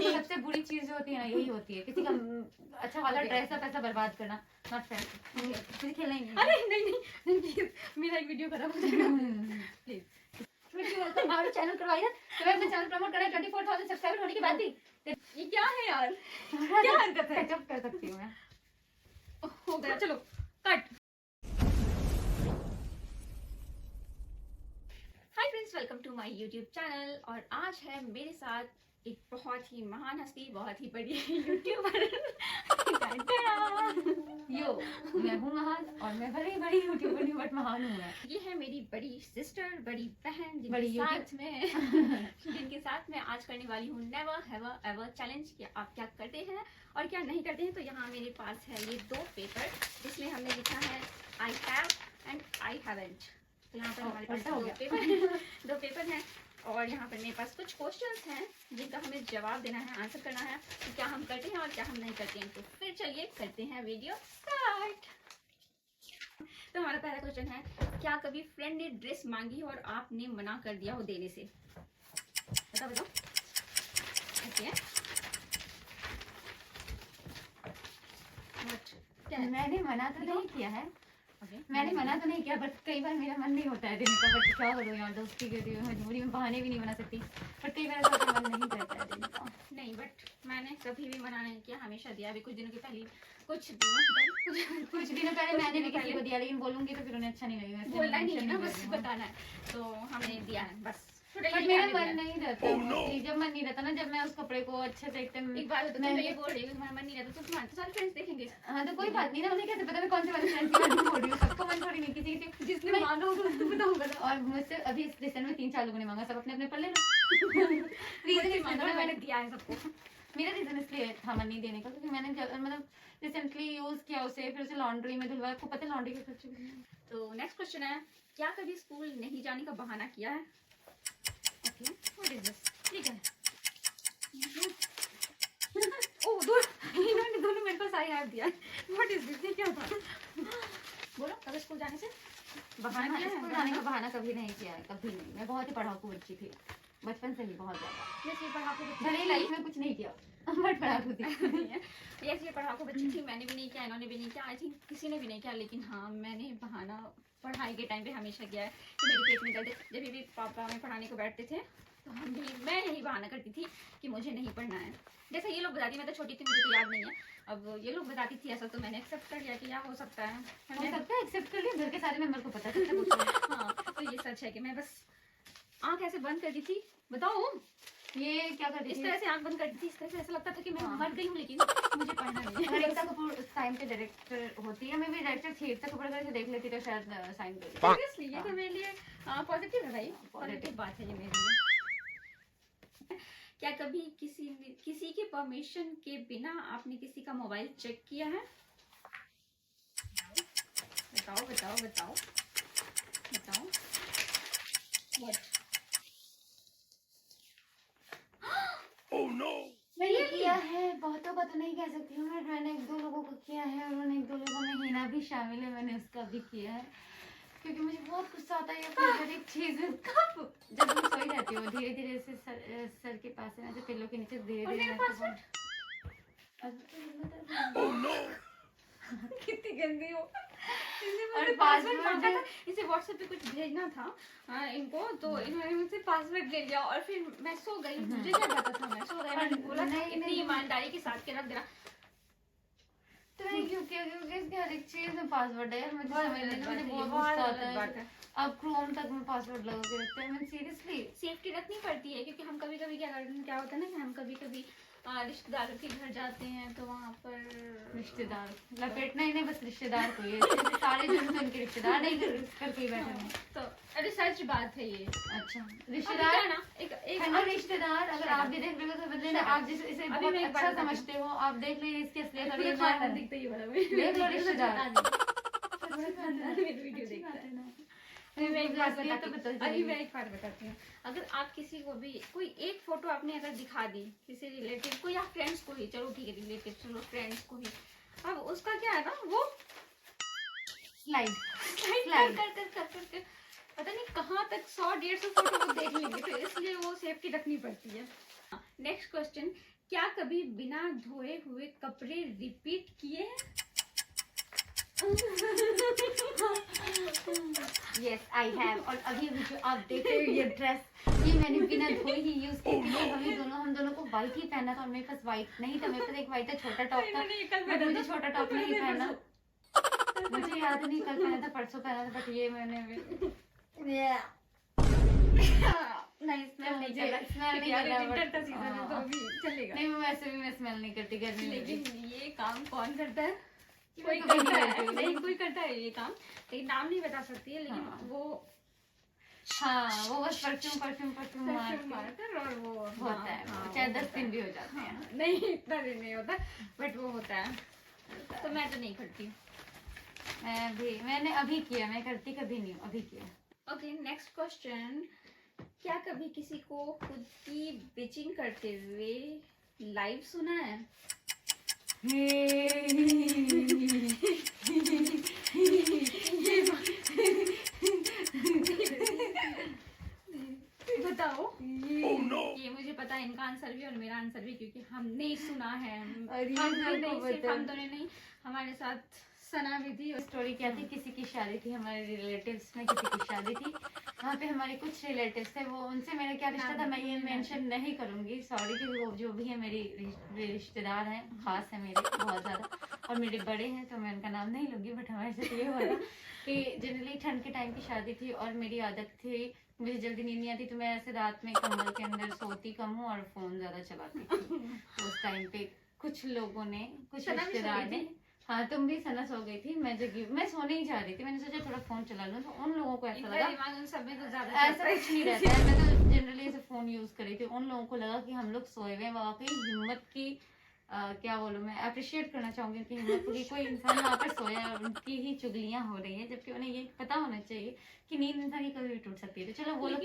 सबसे बुरी चीज जो होती है ना यही होती है, किसी का अच्छा वाला ड्रेस का पैसा बर्बाद करना। नॉट फेयर, मुझे खेलना ही नहीं। अरे नहीं प्लीज, मेरा एक वीडियो खराब हो जाएगा प्लीज। हमारा चैनल करवाइए, तो मैं अपना चैनल प्रमोट कर रहा है। 24,000 सब्सक्राइबर होने की बात थी। ये क्या है यार, क्या हरकत है? जब कर सकती हूँ मैं। हो गया, चलो cut. Hi friends, welcome to my YouTube channel. और आज है मेरे साथ एक बहुत ही महान हस्ती, बहुत ही बड़ी यूट्यूबर। यो, मैं हूँ महान और मैं भले ही बड़ी यूट्यूबर नहीं बट महान हूँ मैं। ये है मेरी बड़ी सिस्टर, बड़ी बहन, बड़ी जिनके साथ मैं आज करने वाली हूँ नेवर हैवर एवर चैलेंज कि आप क्या करते हैं और क्या नहीं करते हैं। तो यहाँ मेरे पास है ये दो पेपर जिसमें हमने लिखा है I have and I haven't. तो यहाँ पर हमारे पास दो पेपर हैं और यहाँ पर मेरे पास कुछ क्वेश्चंस हैं जिनका हमें जवाब देना है, आंसर करना है कि क्या हम करते हैं और क्या हम नहीं करते हैं। तो फिर चलिए करते हैं वीडियो स्टार्ट। तो हमारा पहला क्वेश्चन है, क्या कभी फ्रेंड ने ड्रेस मांगी और आपने मना कर दिया हो देने से? बताओ बताओ। ओके, मैंने मना तो नहीं किया है, ओके, मैंने मना तो नहीं किया बट कई बार मेरा मन नहीं होता है देने का। बट क्या करूँ यार, दोस्ती के लिए मजबूरी में बहाने भी नहीं बना सकती। बट कई बार ऐसा मन नहीं करता है देने का। नहीं, बट मैंने कभी भी मना नहीं किया, हमेशा दिया। अभी कुछ दिनों के पहले, कुछ दिनों पहले मैंने भी किसी को दिया, लेकिन बोलूंगी तो फिर उन्हें अच्छा नहीं लगेगा। बोलना नहीं है ना, बस बताना है। तो हमने दिया है बस। बट मेरा मन नहीं रहता जब मन नहीं रहता ना, जब मैं उस कपड़े को अच्छे से एकदम। एक बात मैं ये बोल रही हूँ, तुम्हारा मन नहीं रहता तो तुम्हारे तो सारे फ्रेंड्स देखेंगे। हाँ तो कोई बात नहीं ना, उन्हें कैसे पता मैं कौन से वाले फ्रेंड्स की बात बोल रही हूँ? सबको मन थोड़ी नहीं, किसी जिसने मांगा होगा उसको बताऊंगा। और मुझसे अभी इस रिसेंट में 3-4 लोगों ने मांगा, सब अपने अपने पर ले लो। रीजन मैंने दिया है सबको। मेरा रीजन इसलिए था मन नहीं देने का क्योंकि मैंने मतलब रिसेंटली यूज किया उसे, फिर उसे लॉन्ड्री में धुलवाया। आपको पता है लॉन्ड्री के खर्चे कितने हैं? तो नेक्स्ट क्वेश्चन है, क्या कभी स्कूल नहीं जाने का बहाना किया है? Okay, what is this? ठीक है। ओह, इन्होंने दोनों मेरे पास आई हैव दिया। What is this? ये क्या था? बोलो, कभी स्कूल जाने से बहाना किया है? स्कूल जाने का बहाना कभी नहीं किया है, कभी नहीं। मैं बहुत ही पढ़ाकू बच्ची थी बचपन से ही, बहुत ज्यादा। जैसे पढ़ाकू भले लाइफ में कुछ नहीं किया बट पढ़ाकू थी। ये पढ़ाकू बच्ची थी, मैंने भी नहीं किया, इन्होंने भी नहीं किया, आई थिंक किसी ने भी नहीं किया। लेकिन हाँ, मैंने बहाना पढ़ाई के टाइम पे हमेशा किया है कि मेरे पेट में दर्द है। जब भी पापा में पढ़ाने को बैठते थे तो मैं यही बहाना करती थी कि मुझे नहीं पढ़ना है। जैसे ये लोग बताती, मैं तो छोटी थी, मुझे तो याद नहीं है। अब ये लोग बताती थी ऐसा, तो मैंने एक्सेप्ट कर लिया कि या हो सकता है, एक्सेप्ट कर लिया। घर के सारे मेंबर को पता था। हाँ, तो ये सच है कि मैं बस आँख ऐसे बंद करती थी। बताओ ये क्या करती थी? इस तरह से आँख बंद करती थी, इस तरह से ऐसा लगता था कि मैं मर गई हूँ, लेकिन मुझे पढ़ना नहीं है। हरिता कपूर उस टाइम पे डायरेक्टर होती है, मैं भी डायरेक्टर थी। हरिता कपूर अगर देख लेती तो शायद साइन कर देती। सीरियसली ये तो मेरे लिए पॉजिटिव है भाई, पॉजिटिव बात है ये मेरे लिए। क्या कभी किसी के परमिशन के बिना आपने किसी का मोबाइल चेक किया है? बताओ बताओ बताओ बताओ। What? Oh no! मैंने किया है, बहुतों का तो नहीं कह सकती हूँ। मैंने 1-2 लोगों को किया है और उन 1-2 लोगों में हिना भी शामिल है। मैंने उसका भी किया है क्योंकि मुझे बहुत गुस्सा आता है हर एक चीज। जब मैं सोई रहती हूँ धीरे धीरे से सर के पास है ना, जो पिल्लों के नीचे धीरे धीरे। कितनी गंदी हो। और पासवर्ड मांगा था, इसे व्हाट्सएप पे कुछ भेजना था इनको, तो इन्होंने मुझसे पासवर्ड ले लिया और फिर मैं सो गई। मुझे क्या पता था, मैं सो गई। मैंने बोला इतनी ईमानदारी के साथ के रख देना। तो मैं क्यों किया? क्योंकि इसके हर एक चीज में पासवर्ड है यार। मुझे बहुत गुस्सा आता है। अब क्रोम तक में पासवर्ड लगा के रखते हैं। मैं सीरियसली सेफ्टी रखनी पड़ती है क्योंकि हम कभी कभी क्या करते हैं, क्या होता है ना कि हम कभी कभी रिश्तेदारों के घर जाते हैं तो वहाँ पर रिश्तेदार लपेटना ही नहीं, बस रिश्तेदार को ये सारे जो उनके रिश्तेदार नहीं करके बैठे हैं। तो अरे सच बात है ये। अच्छा, रिश्तेदार ना एक रिश्तेदार अगर आप भी देख रहे हो तो बदले ना, आप जिसे इसे बहुत अच्छा समझते हो आप देख लीजिए इसकी असलियत और ये दिखता ही बड़ा देख लो रिश्तेदार। वीडियो देखता है ना। मैं एक बात बताती हूँ, अगर आप किसी को भी कोई एक फोटो आपने अगर दिखा दी किसी रिलेटिव को या फ्रेंड्स को ही, चलो ठीक है रिलेटिव, चलो फ्रेंड्स को ही, अब उसका क्या है ना, वो स्लाइड कर पता नहीं कहाँ तक 100-150 फोटो वो देख लेंगे, तो इसलिए वो सेफ्टी रखनी पड़ती है। नेक्स्ट क्वेश्चन, क्या कभी बिना धोए हुए कपड़े रिपीट किए हैं? Yes I have. और अभी जो आप देख रहे हो ये ड्रेस, ये मैंने बिना धोए ही यूज की थी। हम दोनों को व्हाइट ही पहना था और मेरे पास व्हाइट नहीं था। मेरे पास एक व्हाइट था, छोटा टॉप था, बट मुझे छोटा टॉप नहीं पहना। मुझे याद नहीं कल पहना था, परसों पहना था, बट ये मैंने नहीं स्मेल नहीं कर रहा, स्मेल नहीं यार कर रहा, विंटर का सीजन है तो अभी चलेगा। नहीं वैसे भी मैं स्मेल नहीं करती गर्मी में। लेकिन ये काम कौन करता है? कोई कोई करता नहीं है, करती। नहीं कोई करता है ये काम, लेकिन नाम नहीं बता सकती है। लेकिन हाँ। वो हाँ वो बस परफ्यूम मारकर और वो होता है, हाँ, चाहे वो 10 होता दिन है। भी हो जाते हैं। हाँ, नहीं इतना दिन नहीं होता, बट वो होता है। तो मैं तो नहीं करती। मैंने अभी किया, मैं करती कभी नहीं हूँ, अभी किया। ओके नेक्स्ट क्वेश्चन, क्या कभी किसी को खुद की बिचिंग करते हुए लाइव सुना है? बताओ। ये मुझे पता है इनका आंसर भी और मेरा आंसर भी, क्योंकि हमने सुना है। हम दोनों नहीं, हमारे साथ सना भी थी। स्टोरी क्या थी, किसी की शादी थी, हमारे रिलेटिव्स में किसी की शादी थी। वहाँ पे हमारे कुछ रिलेटिव्स थे, वो उनसे मेरा क्या रिश्ता था मैं ये मेंशन नहीं करूँगी, सॉरी, क्योंकि वो जो भी है मेरी रिश्तेदार हैं, खास है मेरे बहुत ज़्यादा, और मेरे बड़े हैं, तो मैं उनका नाम नहीं लूँगी। बट हमारे साथ ये हुआ था कि जनरली ठंड के टाइम की शादी थी और मेरी आदत थी, मुझे जल्दी नींद नहीं आती, तो मैं ऐसे रात में कंबल के अंदर सोती कम हूँ और फ़ोन ज़्यादा चलाती थी। तो उस टाइम पे कुछ लोगों ने, कुछ रिश्तेदार ने, हाँ तुम भी सना सो गई थी, मैं जगी, मैं सोने ही जा रही थी, मैंने सोचा थोड़ा फोन चला लूं, तो उन लोगों को ऐसा लगा, उन सब में तो ज्यादा ऐसा कुछ नहीं रहता है, मैं तो जनरली ऐसे फोन यूज कर रही थी। उन लोगों को लगा कि हम लोग सोए हुए हैं, वाकई हिम्मत की क्या बोलूं, मैं अप्रिशिएट करना चाहूंगी उनकी हिम्मत की, कोई इंसान वहाँ पर सोया और उनकी ही चुगलियां हो रही है, जबकि उन्हें ये पता होना चाहिए कि नींद इंसान की कभी भी टूट सकती है। तो चलो वो लोग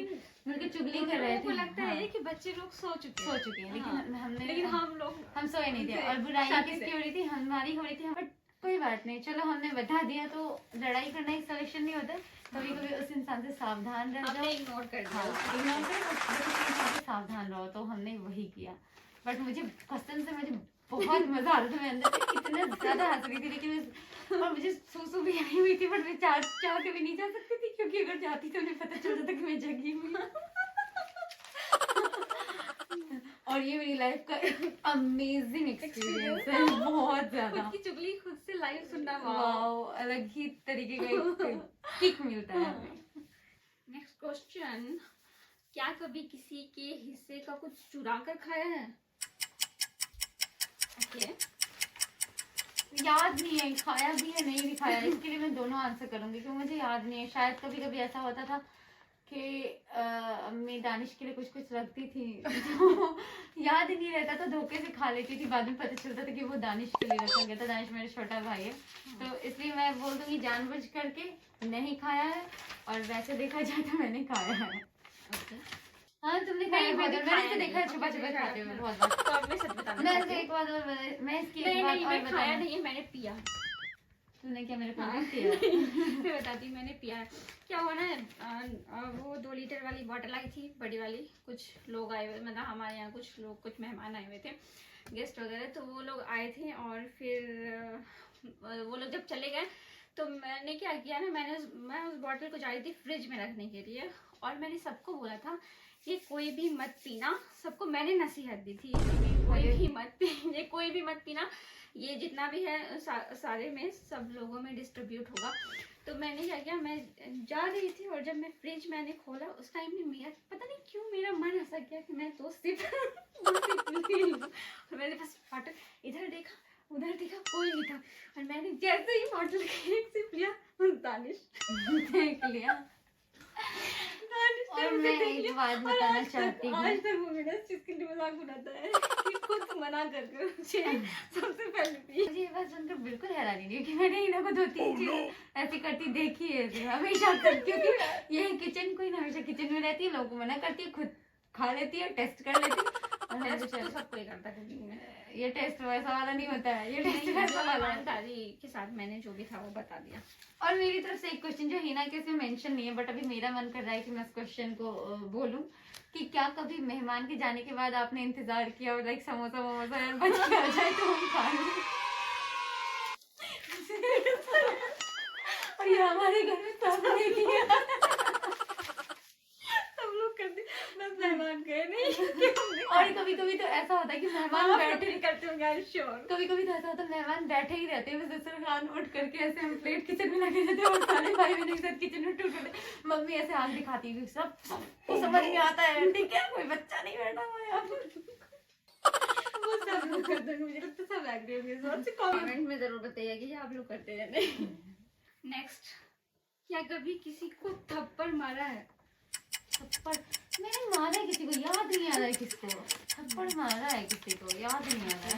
मिलकर चुगली कर रहे थे, लगता है कि बच्चे लोग सो चुके हैं, लेकिन हम सोए नहीं थे, और शादी बुराई किसकी हो रही थी, हमारी हो रही थी। बट कोई बात नहीं, चलो हमने बता दिया, तो लड़ाई करना एक सॉल्यूशन नहीं होता। कभी कभी उस इंसान से सावधान रह जाओ, इग्नोर कर हाँ इग्नोर करो, उस इंसान से सावधान रहो। तो हमने वही किया। बट मुझे कसम से मुझे बहुत मजा आ रहा था, मैं अंदर से इतना ज्यादा हंस रही थी, लेकिन और मुझे सूसू भी आई हुई थी, बट मैं चाह के भी नहीं जा सकती थी, क्योंकि अगर जाती तो उन्हें पता चलता था कि मैं जगी हुई। और ये मेरी लाइफ का एक अमेजिंग एक्सपीरियंस है, बहुत ज्यादा। खुद की चुगली खुद से लाइव सुनना, वाओ, अलग ही तरीके का किक मिलता है हमें। नेक्स्ट क्वेश्चन, क्या कभी किसी के हिस्से का कुछ चुरा कर खाया है? ओके याद नहीं है, खाया भी है नहीं भी खाया, इसके लिए मैं दोनों आंसर करूंगी, क्योंकि मुझे याद नहीं है। शायद कभी कभी ऐसा होता था कि मैं दानिश के लिए कुछ कुछ रखती थी, तो याद ही नहीं रहता था, धोखे से खा लेती थी, बाद में पता चलता था कि वो दानिश के लिए रखा गया था। दानिश मेरा छोटा भाई है, तो इसलिए मैं बोल दूंगी जानबूझ करके नहीं खाया है, और वैसे देखा जाए तो मैंने खाया है। हाँ तुमने खाया, मैंने तो देखा है छुपा छुपा खाते हुए बहुत बार। तो अब मैं सच बताना मैं एक बात और मैं इसकी एक बात और खाया नहीं है, मैंने पिया। तूने क्या मेरे को नहीं किया? मैं बताती हूँ, मैंने पिया है। क्या हुआ ना, वो 2 लीटर वाली बॉटल आई थी, बड़ी वाली। कुछ लोग आए हुए, मतलब हमारे यहाँ कुछ मेहमान आए हुए थे, गेस्ट वगैरह, तो वो लोग आए थे, और फिर वो लोग जब चले गए तो मैंने क्या किया ना, मैं उस बॉटल को जा रही थी फ्रिज में रखने के लिए, और मैंने सबको बोला था ये कोई भी मत पीना, सबको मैंने नसीहत दी थी कोई भी मत पी, ये कोई भी मत पीना, ये जितना भी है सारे में सब लोगों में डिस्ट्रीब्यूट होगा। तो मैंने क्या किया, मैं जा रही थी, और जब मैं फ्रिज मैंने खोला, उस टाइम में मेरा पता नहीं क्यों मेरा मन ऐसा किया कि मैं तो सिर्फ पी लूं, और मैंने बस बॉटल इधर देखा उधर देखा, कोई नहीं था, और मैंने जैसे ही बॉटल एक सिप लिया, दानिश देख लिया। और मैं एक बात बताना चाहती हूँ, आज तक वो मेरा इस चीज के लिए मजाक उड़ाता है कि खुद मना करके मुझे सबसे पहले पी। मुझे ये बात सुनकर बिल्कुल हैरानी नहीं, क्योंकि मैंने इन्हें को 2-3 चीज ऐसी करती देखी है हमेशा तक, क्योंकि ये किचन कोई हमेशा किचन में रहती है, लोगों को मना करती है, खुद खा लेती है, टेस्ट कर लेती है, और तो सब कोई करता है। ये टेस्ट वैसा वाला नहीं होता है, ये टेस्ट नहीं, वैसा वाला है। ईमानदारी के साथ मैंने जो भी था वो बता दिया। और मेरी तरफ से एक क्वेश्चन जो हिना के इसमें मेंशन नहीं है, बट अभी मेरा मन कर रहा है कि मैं इस क्वेश्चन को बोलूं कि क्या कभी मेहमान के जाने के बाद आपने इंतजार किया और लाइक समोसा वमोसा यार बच के आ जाए तो हम खा लें? और ये हमारे घर में सब ने किया। सब लोग करते, बस मेहमान गए नहीं। और कभी कभी तो ऐसा होता है कि मेहमान बैठे करते होंगे श्योर। कभी कभी तो ऐसा होता है मेहमान बैठे ही रहते हैं, बस दस्तरखान उठ करके ऐसे हम प्लेट किचन में लगे रहते हैं और सारे भाई बहन एक साथ किचन में टूट रहे, मम्मी ऐसे आग दिखाती हुई सब को समझ में आता है ठीक है कोई बच्चा नहीं बैठा हुआ है यहाँ पर। वो सब लोग करते हैं, मुझे लगता है सब एग्री होंगे। सबसे कमेंट में जरूर बताइए कि आप लोग करते हैं नहीं। नेक्स्ट, क्या कभी किसी को थप्पड़ मारा है? थप्पड़ मैंने मारा है किसी को, याद नहीं आ रहा है किसको थप्पड़ मारा है, किसी को याद नहीं आ रहा है।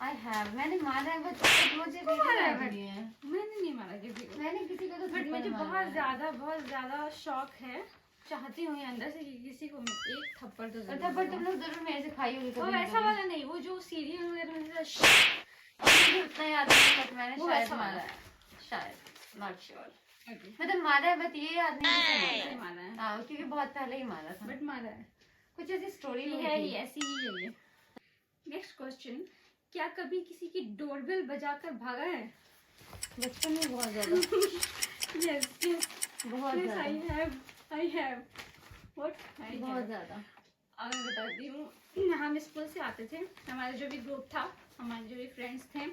आई हैव मैंने मारा है बट मुझे मारा है याद but नहीं है। मैंने नहीं मारा किसी को। मैंने किसी को तो बट थप्पड़ मुझे मारा है। बहुत ज्यादा शौक है, चाहती हूँ अंदर से कि किसी को मैं एक थप्पड़ तो और जरूर थप्पड़ दूँ। तुम लोग जरूर मेरे से खाई होगी वो कभी ना ऐसा कभी। वाला नहीं, वो जो सीरियल वगैरह में और मुझे उतना याद नहीं बट मैंने वो शायद ऐसा मारा वाला। है, शायद नॉट श्योर। Okay. मतलब मारा है बट ये याद नहीं कि नहीं किसने मारा है, मारा है। क्योंकि बहुत पहले ही मारा था, बट मारा है। कुछ ऐसी स्टोरी ये नहीं है ही, थी। ऐसी ही है ये। नेक्स्ट क्वेश्चन, क्या कभी किसी की डोरबेल बजाकर भागा है? बचपन में बहुत ज्यादा यस यस बहुत आई ज्यादा हैव व्हाट बहुत ज्यादा। अब मैं बताती हूँ, हम स्कूल से आते थे, हमारा जो भी ग्रुप था, हमारे जो भी फ्रेंड्स थे,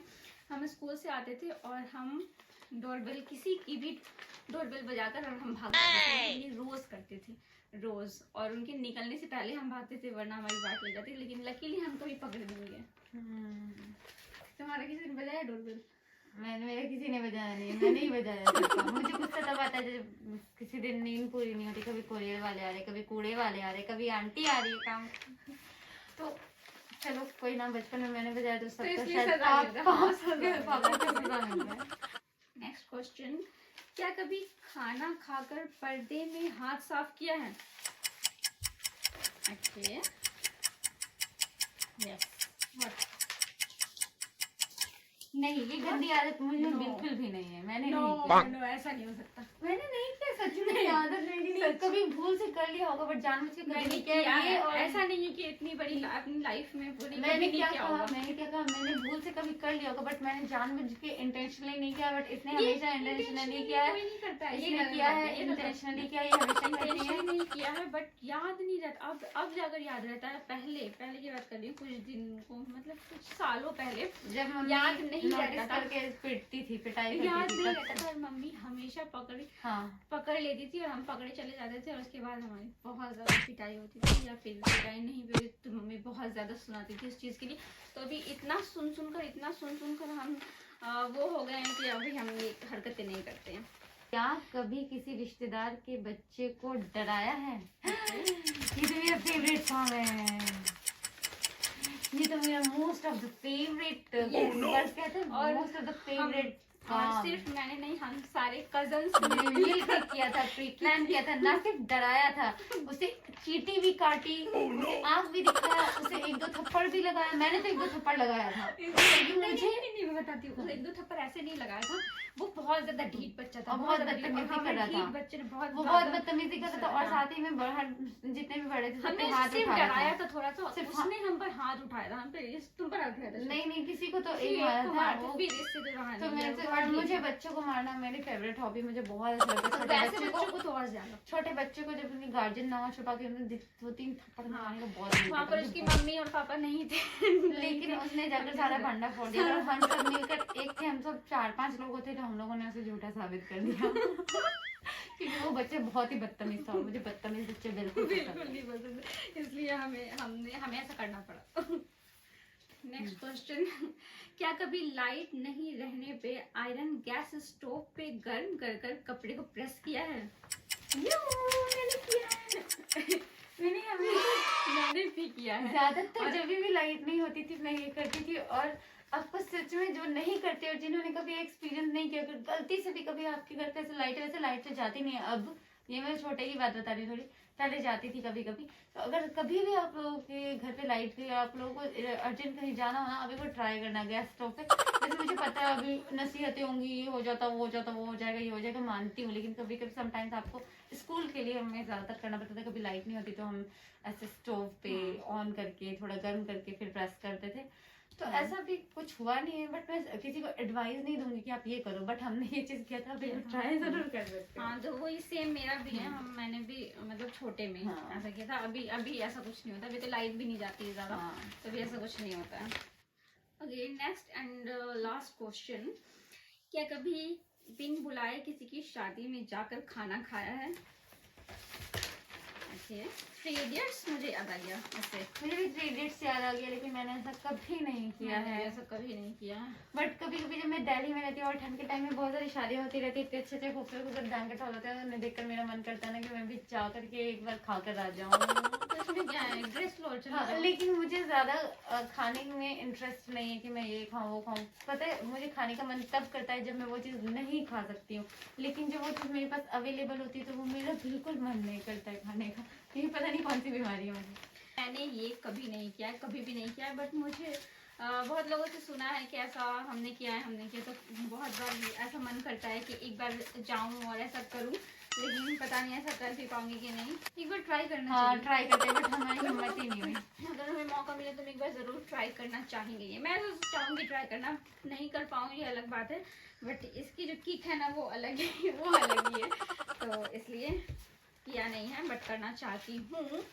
हम स्कूल से आते थे और हम डोरबेल, किसी की भी डोरबेल बजाकर और हम भाग जाते थे। ये रोज करते थे, रोज। और उनके निकलने से पहले हम भागते थे वरना हमारी बात ले जाती। लेकिन लकीली हम कभी पकड़े नहीं गए। तुम्हारा किसी ने बजाया डोरबेल? मेरे किसी ने बजाया नहीं है, मैंने ही बजाया सबका। मुझे गुस्सा तब आता है जब किसी दिन नींद पूरी नहीं होती, कभी कोरियर वाले आ रहे, कभी कूड़े वाले आ रहे, कभी आंटी आ रही है काम। तो चलो कोई ना, बचपन में मैंने बजाया तो सबका इसलिए शायद सजा मिल रहा है। पापा को सजा मिल रहा है। नेक्स्ट क्वेश्चन, क्या कभी खाना खाकर पर्दे में हाथ साफ किया है? Okay yes what? नहीं, ये गंदी आदत मुझे No. बिल्कुल भी नहीं है, मैंने नो नहीं किया। नो ऐसा नहीं हो सकता। मैंने नहीं किया, सच में आदत नहीं, कभी भूल से कर लिया होगा बट जानबूझ के कभी मैंने नहीं किया है, ये। और ऐसा नहीं है कि इतनी बड़ी अपनी लाइफ में पूरी मैंने कभी नहीं क्या किया कहा, होगा। मैंने भूल से कभी कर लिया होगा बट मैंने जानबूझ के इंटेंशनली नहीं किया। बट इसने हमेशा इंटेंशनली किया है, कोई नहीं करता है, इसने किया है इंटेंशनली किया, ये हमेशा करती है। इंटेंशनली नहीं किया है बट याद नहीं रहता। अब जाकर याद रहता है। पहले की बात कर रही हूँ, कुछ दिन को मतलब कुछ सालों पहले जब मम्मी याद नहीं notice रहता था। करके पिटती थी, पिटाई याद करती नहीं थी रहता तब। था और मम्मी हमेशा हाँ पकड़ लेती थी और हम पकड़े चले जाते थे और उसके बाद हमारी बहुत ज़्यादा पिटाई होती थी, या फिर पिटाई नहीं भी होती तो मम्मी बहुत ज़्यादा सुनाती थी उस चीज़ के लिए। तो अभी इतना सुन कर हम वो हो गए हैं कि अभी हम ये हरकतें नहीं करते हैं। क्या कभी किसी रिश्तेदार के बच्चे को डराया है? ये तो मेरा फेवरेट सॉन्ग है, ये तो मेरा most of the favourite verse कहते हैं, और मोस्ट ऑफ द फेवरेट। और सिर्फ मैंने नहीं, हम सारे कजन्स हमने मिलकर किया था, प्री प्लान किया था, ना सिर्फ डराया था, उसे चींटी भी काटी, उसे आग भी दिखाया, उसे एक दो थप्पड़ भी लगाया। मैंने तो एक दो थप्पड़ लगाया था। नहीं मैं बताती हूँ, एक दो थप्पड़ ऐसे नहीं लगाया था, वो बहुत ज्यादा ढीठ बच्चा था, और बहुत बदतमीजी कर रहा था। बच्चे ने वो बहुत बदतमीजी कर रहा था और साथ ही में बाहर जितने भी बड़े थे सबके हमने हाथ सिर्फ उठाया डराया था। था थोड़ा सा, सिर्फ उसने हम पर हाथ उठाया था, हम पे तुम पर हाथ उठाया था। नहीं किसी को तो किसी एक एक को मारा मारा था था, वो। फिर इससे तो रहा तो नहीं मेरे गया, से वो और ठीक मुझे है। बच्चों को मारना मेरी फेवरेट हॉबी, मुझे बहुत अच्छा लगता है। वैसे बच्चों को तो और ज्यादा। छोटे बच्चे को जब उनकी गार्जियन ना हो छुपा के उन्हें 2-3 थप्पड़ मारने का बहुत मन वहाँ करता पर है उसकी मुझे। मम्मी और पापा नहीं थे लेकिन उसने जाकर सारा भंडा फोड़ दिया और हम सब मिलकर, एक थे हम सब 4-5 लोग थे, तो हम लोगों ने उसे झूठा साबित कर दिया क्योंकि वो बच्चे बहुत ही बदतमीज था और मुझे बदतमीज बच्चे बिल्कुल बिल्कुल नहीं पसंद, इसलिए हमें ऐसा करना पड़ा। नेक्स्ट क्वेश्चन, क्या कभी लाइट नहीं रहने पे आयरन गैस स्टोव पे गर्म कर कपड़े को प्रेस किया है? मैंने किया है। मैंने भी किया है। ज्यादातर जब भी लाइट नहीं होती थी मैं ये करती थी। और आपको सच में जो नहीं करते और जिन्होंने कभी एक्सपीरियंस नहीं किया, अगर गलती से भी कभी आपके घर पे ऐसे लाइट, वैसे लाइट तो जाती नहीं है अब, ये मैं छोटे की बात बता रही हूँ थोड़ी, पहले जाती थी कभी कभी। तो अगर कभी भी आप लोगों के घर पे लाइट गई, आप लोगों को अर्जेंट कहीं जाना हो ना, अभी को ट्राई करना गैस स्टोव पे। जैसे मुझे पता है अभी नसीहतें होंगी, ये हो जाता वो हो जाता वो हो जाएगा ये हो जाएगा, मानती हूँ, लेकिन कभी कभी समटाइम्स आपको स्कूल के लिए हमें ज़्यादातर करना पड़ता था। कभी लाइट नहीं होती तो हम ऐसे स्टोव पे ऑन करके थोड़ा गर्म करके फिर प्रेस करते थे। तो ऐसा भी कुछ हुआ नहीं है, बट मैं किसी को एडवाइस नहीं दूंगी कि आप ये करो, बट हमने ये चीज किया था, अभी ट्राई जरूर कर सकते हैं। हाँ, तो वही सेम मेरा भी है। मैंने भी मतलब छोटे में ऐसा किया था। अभी ऐसा कुछ नहीं होता। अभी तो लाइट भी नहीं जाती है ज़्यादा, तो अभी ऐसा कुछ नहीं होता है। Okay, next and last question, क्या कभी बिन बुलाए किसी की शादी में जाकर खाना खाया है? थ्री इडियट्स मुझे याद आ गया ऐसे। मुझे भी थ्री इडियट्स याद आ गया, लेकिन मैंने ऐसा कभी नहीं किया है। ऐसा कभी नहीं किया। बट कभी कभी जब मैं दिल्ली में रहती हूँ और ठंड के टाइम में बहुत सारी शादियाँ होती रहती है, इतने अच्छे अच्छे खूबसूरत खूबसूरत बैंकेट हॉल होते हैं, उन्हें देखकर मेरा मन करता है ना कि मैं भी जा करके एक बार खा कर आ जाऊँ। तो इसमें क्या है, ड्रेस लो चलो। हाँ, लेकिन मुझे ज्यादा खाने में इंटरेस्ट नहीं है कि मैं ये खाऊं वो खाऊं। पता है, मुझे खाने का मन तब करता है जब मैं वो चीज़ नहीं खा सकती हूँ, लेकिन जब वो चीज़ मेरे पास अवेलेबल होती है तो वो मेरा बिल्कुल मन नहीं करता है खाने का। ये पता नहीं कौन सी बीमारी है मुझे। मैंने ये कभी नहीं किया है, कभी भी नहीं किया है, बट मुझे बहुत लोगों से सुना है कि ऐसा हमने किया तो बहुत बार ऐसा मन करता है कि एक बार जाऊं और ऐसा करूं, लेकिन पता नहीं ऐसा कर भी पाऊंगी कि नहीं। एक बार ट्राई करना चाहिए। ट्राई करते हैं, बट हमारी हिम्मत ही नहीं हुई। अगर हमें मौका मिले तो हम एक बार ज़रूर ट्राई करना चाहेंगे। मैं तो चाहूँगी ट्राई करना, नहीं कर पाऊँगी अलग बात है, बट इसकी जो किक है ना वो अलग ही है, तो इसलिए किया नहीं है, बट करना चाहती हूँ।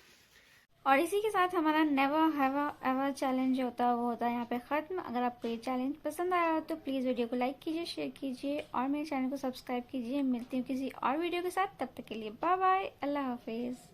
और इसी के साथ हमारा नेवर हैवर एवर चैलेंज होता है वो होता है यहाँ पे ख़त्म। अगर आपको ये चैलेंज पसंद आया तो प्लीज़ वीडियो को लाइक कीजिए, शेयर कीजिए और मेरे चैनल को सब्सक्राइब कीजिए। मिलती हूँ किसी और वीडियो के साथ, तब तक के लिए बाय बाय, अल्लाह हाफिज़।